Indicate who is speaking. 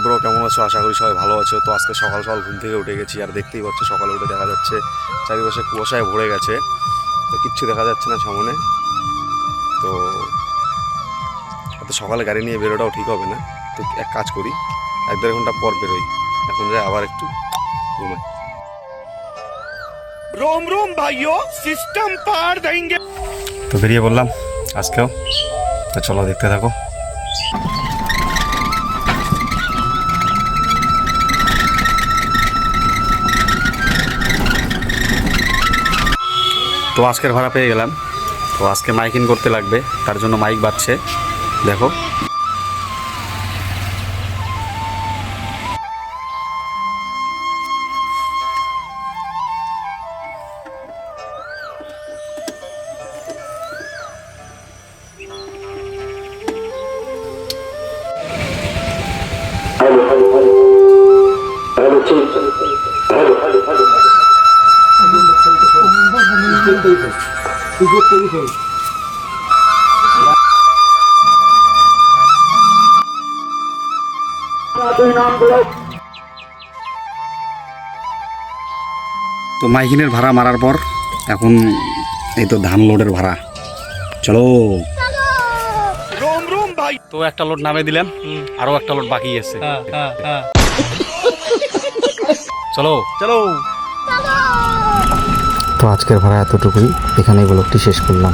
Speaker 1: Bro, কেমন আছো? আশা করি সবাই ভালো আছো। তো আজকে সকাল সকাল ঘুম থেকে উঠে গেছি, আর দেখতেই পাচ্ছ সকালে উঠে দেখা যাচ্ছে চারিপাশে কুয়াশায় ভরে গেছে, তো কিচ্ছু দেখা যাচ্ছে না সামনে। তো এত সকালে গাড়ি নিয়ে বেরোটাও ঠিক হবে না, তো এক কাজ করি, 1-1.5 ঘন্টা পর বেরোই। এখন যাই আবার একটু ঘুমাই।
Speaker 2: रोम रोम भाइयों, सिस्टम पार देंगे।
Speaker 1: তো বেরিয়ে বললাম আজকেও, তো চলো দেখতে থাকো। তো আজকের ভাড়া পেয়ে গেলাম। তো আজকে মাইকিং করতে লাগবে, তার জন্য মাইক বাজছে, দেখো। তো মাইকিনের ভাড়া মারার পর এখন এই তো ধান লোডের ভাড়া, চলো।
Speaker 2: रोम रोम भाई।
Speaker 1: তো একটা লোড নামে দিলাম, আরো একটা লোড বাকি আছে। চলো চলো। তো আজকের ভাড়া এতটুকুই, এখানে ব্লগটি শেষ করলাম।